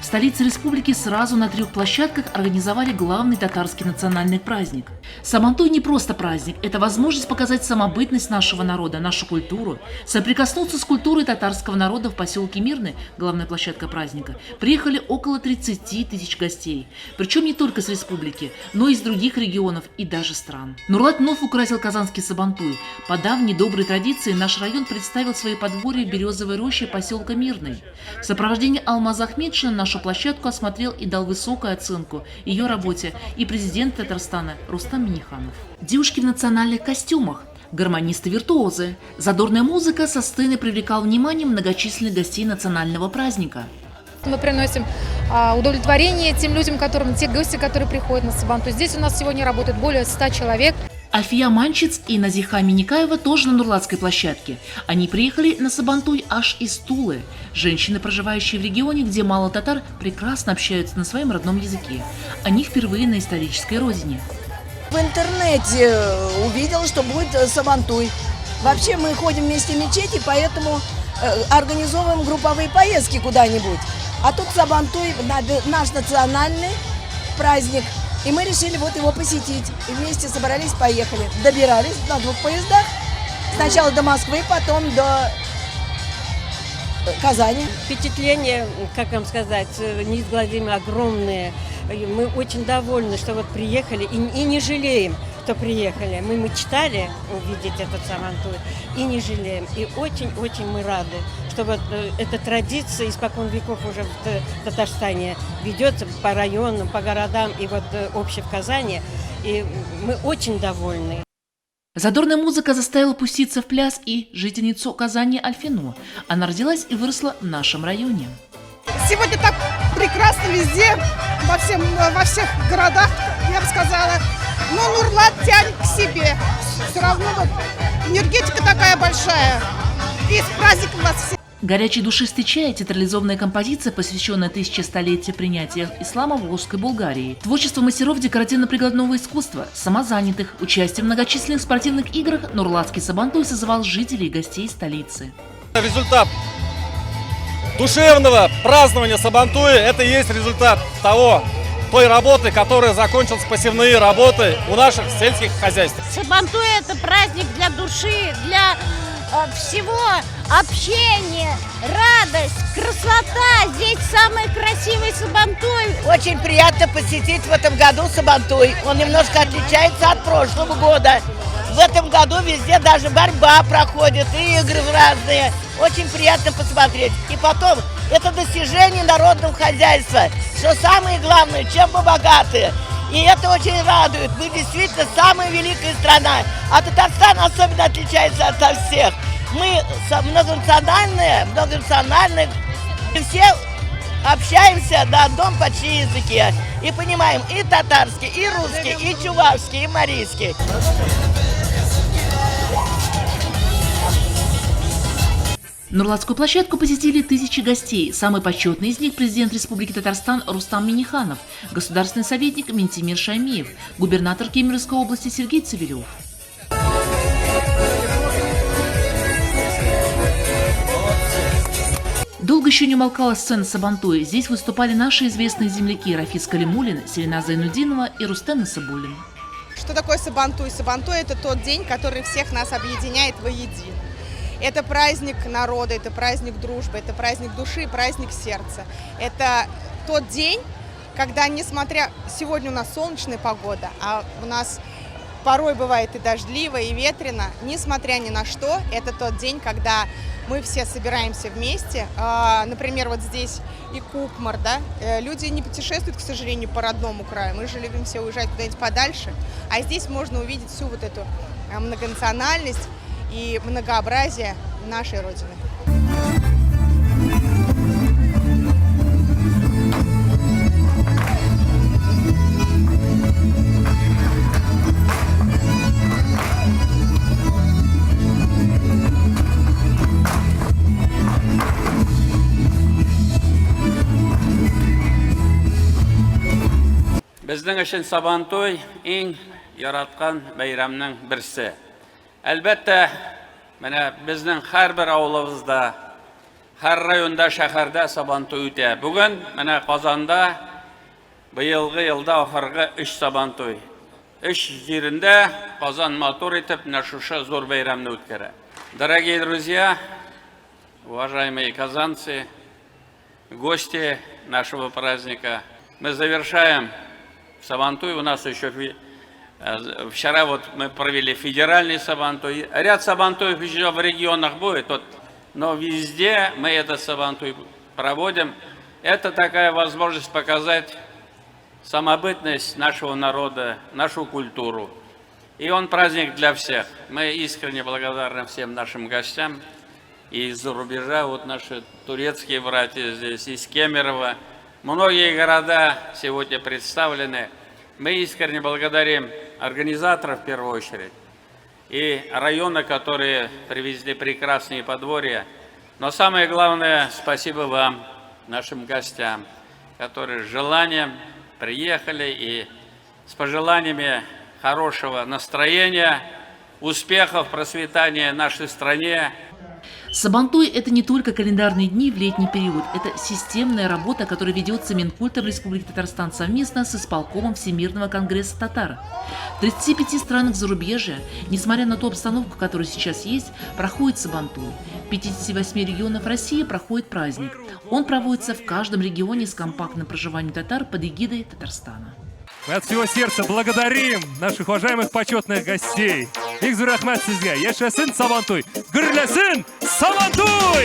столице республики сразу на 3 площадках организовали главный татарский национальный праздник. Сабантуй не просто праздник, это возможность показать самобытность нашего народа, нашу культуру, соприкоснуться с культурой татарского народа в поселке Мирный, главная площадка праздника, приехали около 30 тысяч гостей. Причем не только с республики, но и из других регионов и даже стран. Нурлат вновь украсил казанский Сабантуй. По давней доброй традиции наш район представил свои подворья в березовой роще поселка Мирный. В сопровождении Алмаза Ахмедшина нашу площадку осмотрел и дал высокую оценку ее работе и президент Татарстана Рустам Минниханов. Девушки в национальных костюмах, гармонисты-виртуозы. Задорная музыка со сцены привлекала внимание многочисленных гостей национального праздника. Мы приносим удовлетворение тем людям, те гости, которые приходят на Сабантуй. Здесь у нас сегодня работает более 100 человек. Альфия Манчиц и Назиха Миникаева тоже на Нурлатской площадке. Они приехали на Сабантуй аж из Тулы. Женщины, проживающие в регионе, где мало татар, прекрасно общаются на своем родном языке. Они впервые на исторической родине. В интернете увидела, что будет Сабантуй. Вообще мы ходим вместе в мечети, поэтому организовываем групповые поездки куда-нибудь. А тут Сабантуй, наш национальный праздник. И мы решили вот его посетить. И вместе собрались, поехали. Добирались на 2 поездах. Сначала до Москвы, потом до Казани. Впечатления, как вам сказать, неизгладимые, огромные. Мы очень довольны, что вот приехали и не жалеем, что приехали. Мы мечтали увидеть этот Сабантуй и не жалеем. И очень-очень мы рады, что вот эта традиция испокон веков уже в Татарстане ведется по районам, по городам и вот обще в Казани. И мы очень довольны. Задорная музыка заставила пуститься в пляс и жительницу Казани Альфину. Она родилась и выросла в нашем районе. Сегодня так прекрасно везде, во всех городах, я бы сказала. Но Нурлат тянет к себе. Все равно вот энергетика такая большая. И с праздником вас всех. «Горячий душистый чай» – театрализованная композиция, посвященная 1100-летию принятия ислама в Волжской Булгарии. Творчество мастеров декоративно-прикладного искусства, самозанятых, участие в многочисленных спортивных играх Нурлатский Сабантуй созывал жителей и гостей столицы. Результат душевного празднования Сабантуя – это и есть результат той работы, которая закончилась, посевные работы у наших сельских хозяйств. Сабантуй – это праздник для души, для всего общения, радость, красота. Здесь самый красивый Сабантуй. Очень приятно посетить в этом году Сабантуй. Он немножко отличается от прошлого года. В этом году везде даже борьба проходит, и игры разные. Очень приятно посмотреть. И потом, это достижение народного хозяйства, что самое главное, чем мы богаты. И это очень радует. Мы действительно самая великая страна. А Татарстан особенно отличается от всех. Мы многонациональные. И все общаемся на одном почти языке. И понимаем и татарский, и русский, и чувашский, и марийский. Нурлатскую площадку посетили тысячи гостей. Самый почетный из них – президент Республики Татарстан Рустам Минниханов, государственный советник Ментимир Шаймиев, губернатор Кемеровской области Сергей Цивилев. Долго еще не умолкала сцена Сабантуя. Здесь выступали наши известные земляки Рафис Калимуллин, Селена Зайнудинова и Рустем Исабуллин. Что такое Сабантуй? Сабантуй – это тот день, который всех нас объединяет воедино. Это праздник народа, это праздник дружбы, это праздник души, праздник сердца. Это тот день, когда, несмотря... Сегодня у нас солнечная погода, а у нас порой бывает и дождливо, и ветрено. Несмотря ни на что, это тот день, когда мы все собираемся вместе. Например, вот здесь и Кукмар, да? Люди не путешествуют, к сожалению, по родному краю. Мы же любим все уезжать куда-нибудь подальше. А здесь можно увидеть всю вот эту многонациональность и многообразие нашей Родины. Безнең өчен Сабантуй иң яраткан бәйрәмнең берсе. Әлбәттә, менә безнең һәрбер авылыбызда, Һәр районда, шәһәрдә Сабантуй үтә. Бүген менә Казанда быелгы елда ахыргы 3 Сабантуй. 3 җирендә Казан матур итеп менә шушы зур бәйрәмне үткәрә. Дорогие друзья, уважаемые казанцы, гости нашего праздника, мы завершаем Сабантуй. У нас еще вчера вот мы провели федеральный Сабантуй. Ряд Сабантуев еще в регионах будет, но везде мы этот Сабантуй проводим. Это такая возможность показать самобытность нашего народа, нашу культуру. И он праздник для всех. Мы искренне благодарны всем нашим гостям. И из-за рубежа, вот наши турецкие братья здесь, из Кемерово. Многие города сегодня представлены. Мы искренне благодарим организаторов в первую очередь. И районы, которые привезли прекрасные подворья. Но самое главное, спасибо вам, нашим гостям, которые с желанием приехали и с пожеланиями хорошего настроения, успехов, процветания нашей стране. Сабантуй – это не только календарные дни в летний период, это системная работа, которая ведется Минкультом Республики Татарстан совместно с исполкомом Всемирного конгресса татар. В 35 странах зарубежья, несмотря на ту обстановку, которая сейчас есть, проходит Сабантуй. В 58 регионах России проходит праздник. Он проводится в каждом регионе с компактным проживанием татар под эгидой Татарстана. Мы от всего сердца благодарим наших уважаемых почетных гостей. Бик зур рахмат сезгә. Яшәсен Сабантуй! Гөрләсен Сабантуй!